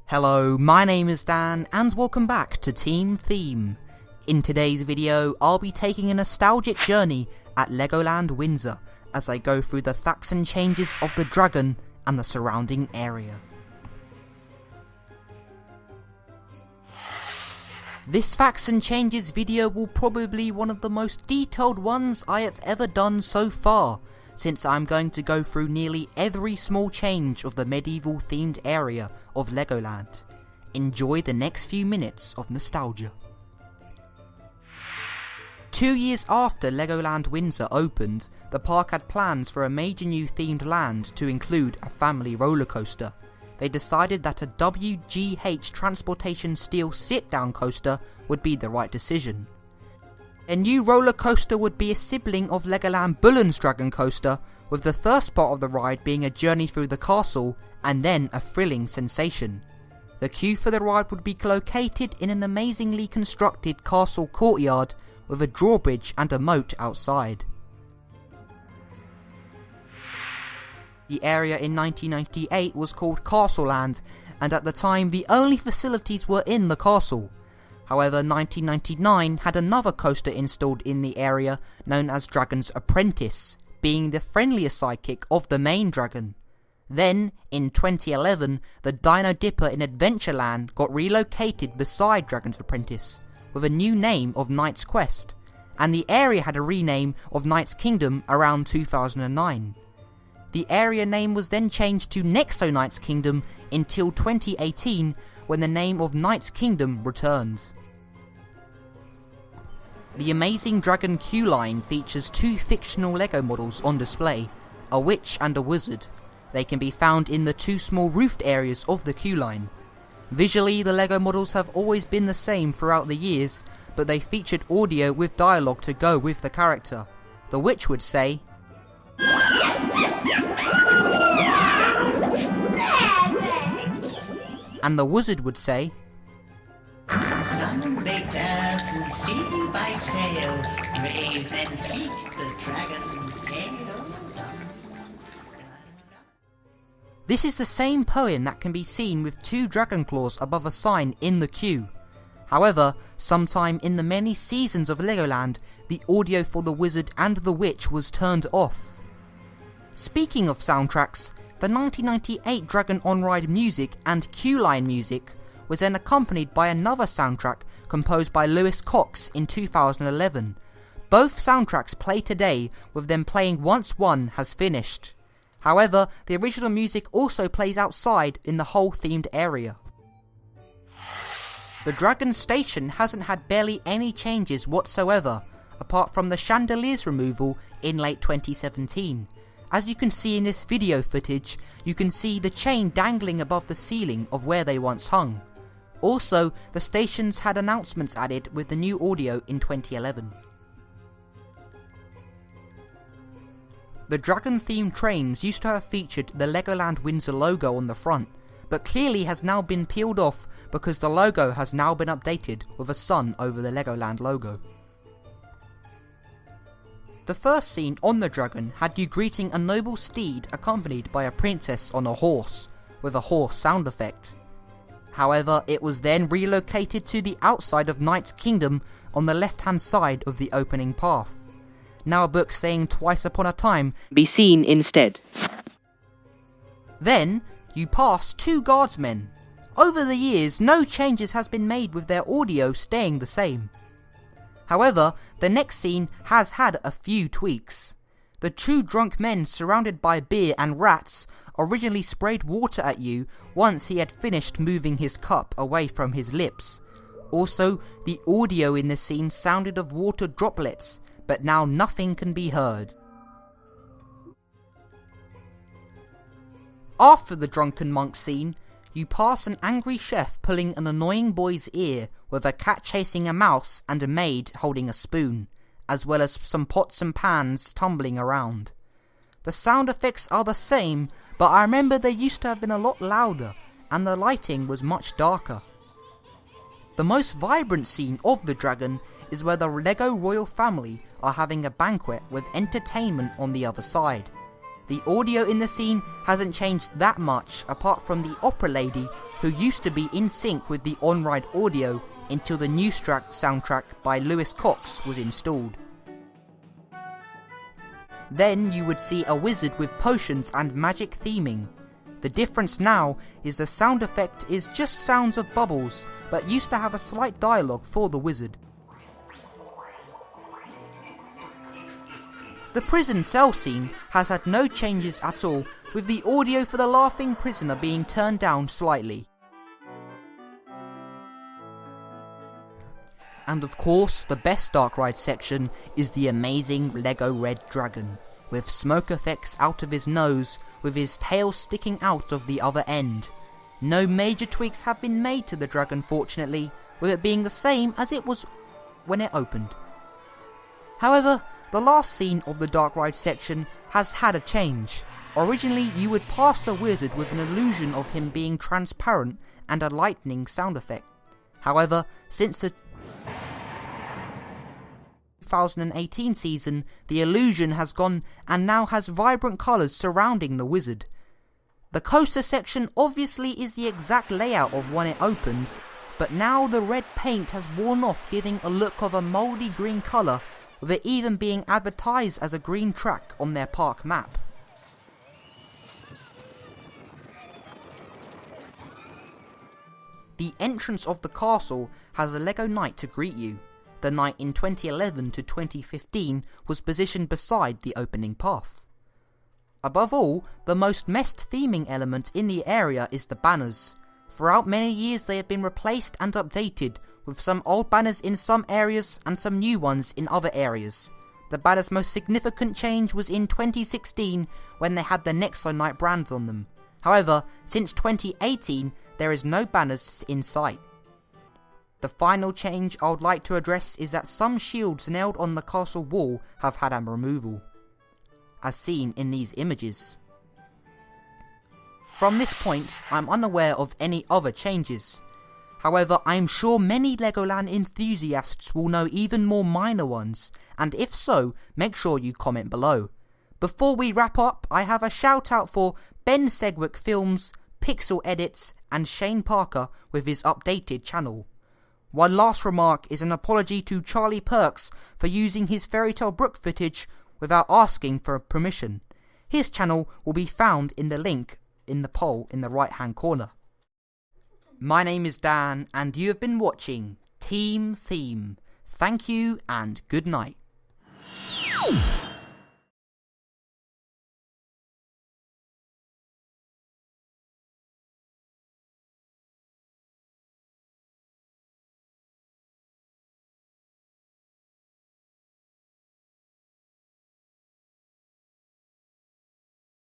Hello, my name is Dan, and welcome back to Team Theme. In today's video, I'll be taking a nostalgic journey at Legoland Windsor as I go through the facts and changes of the dragon and the surrounding area. This facts and changes video will probably be one of the most detailed ones I have ever done so far, since I'm going to go through nearly every small change of the medieval themed area of Legoland. Enjoy the next few minutes of nostalgia. 2 years after Legoland Windsor opened, the park had plans for a major new themed land to include a family roller coaster. They decided that a WGH transportation steel sit-down coaster would be the right decision. A new roller coaster would be a sibling of Legoland Bullen's Dragon Coaster, with the first part of the ride being a journey through the castle and then a thrilling sensation. The queue for the ride would be located in an amazingly constructed castle courtyard with a drawbridge and a moat outside. The area in 1998 was called Castleland, and at the time the only facilities were in the castle. However, 1999 had another coaster installed in the area known as Dragon's Apprentice, being the friendlier sidekick of the main dragon. Then, in 2011, the Dino Dipper in Adventureland got relocated beside Dragon's Apprentice, with a new name of Knight's Quest, and the area had a rename of Knight's Kingdom around 2009. The area name was then changed to Nexo Knight's Kingdom until 2018, when the name of Knight's Kingdom returned. The Amazing Dragon queue line features two fictional Lego models on display, a witch and a wizard. They can be found in the two small roofed areas of the queue line. Visually, the Lego models have always been the same throughout the years, but they featured audio with dialogue to go with the character. The witch would say, and the wizard would say, Sun baked earth and sea by sail, brave men speak the dragon's tale. This is the same poem that can be seen with two dragon claws above a sign in the queue. However, sometime in the many seasons of Legoland, the audio for the wizard and the witch was turned off. Speaking of soundtracks, the 1998 Dragon On-Ride music and queue line music was then accompanied by another soundtrack composed by Lewis Cox in 2011. Both soundtracks play today, with them playing once one has finished. However, the original music also plays outside in the whole themed area. The Dragon Station hasn't had barely any changes whatsoever, apart from the chandelier's removal in late 2017. As you can see in this video footage, you can see the chain dangling above the ceiling of where they once hung. Also, the stations had announcements added with the new audio in 2011. The dragon-themed trains used to have featured the Legoland Windsor logo on the front, but clearly has now been peeled off because the logo has now been updated with a sun over the Legoland logo. The first scene on the dragon had you greeting a noble steed accompanied by a princess on a horse, with a horse sound effect. However, it was then relocated to the outside of Knight's Kingdom on the left-hand side of the opening path. Now a book saying Twice Upon a Time be seen instead. Then, you pass two guardsmen. Over the years, no changes has been made with their audio staying the same. However, the next scene has had a few tweaks. The two drunk men surrounded by beer and rats originally sprayed water at you once he had finished moving his cup away from his lips. Also, the audio in the scene sounded of water droplets, but now nothing can be heard. After the drunken monk scene, you pass an angry chef pulling an annoying boy's ear with a cat chasing a mouse and a maid holding a spoon, as well as some pots and pans tumbling around. The sound effects are the same, but I remember they used to have been a lot louder, and the lighting was much darker. The most vibrant scene of the dragon is where the Lego royal family are having a banquet with entertainment on the other side. The audio in the scene hasn't changed that much apart from the opera lady who used to be in sync with the on-ride audio until the new soundtrack by Lewis Cox was installed. Then you would see a wizard with potions and magic theming. The difference now is the sound effect is just sounds of bubbles, but used to have a slight dialogue for the wizard. The prison cell scene has had no changes at all, with the audio for the laughing prisoner being turned down slightly. And of course, the best dark ride section is the amazing Lego Red Dragon, with smoke effects out of his nose, with his tail sticking out of the other end. No major tweaks have been made to the dragon fortunately, with it being the same as it was when it opened. However, the last scene of the dark ride section has had a change. Originally you would pass the wizard with an illusion of him being transparent and a lightning sound effect. However, since the 2018 season, the illusion has gone and now has vibrant colours surrounding the wizard. The coaster section obviously is the exact layout of when it opened, but now the red paint has worn off, giving a look of a mouldy green colour, with it even being advertised as a green track on their park map. The entrance of the castle has a Lego knight to greet you. The knight in 2011 to 2015 was positioned beside the opening path. Above all, the most messed theming element in the area is the banners. Throughout many years they have been replaced and updated, with some old banners in some areas and some new ones in other areas. The banner's most significant change was in 2016 when they had the Nexo Knight brand on them. However, since 2018 there is no banners in sight. The final change I would like to address is that some shields nailed on the castle wall have had a removal, as seen in these images. From this point, I'm unaware of any other changes. However, I am sure many Legoland enthusiasts will know even more minor ones, and if so, make sure you comment below. Before we wrap up, I have a shout out for Ben Segwick Films, Pixel Edits, and Shane Parker with his updated channel. One last remark is an apology to Charlie Perks for using his Fairy Tale Brook footage without asking for permission. His channel will be found in the link in the poll in the right hand corner. My name is Dan and you have been watching Team Theme. Thank you and good night.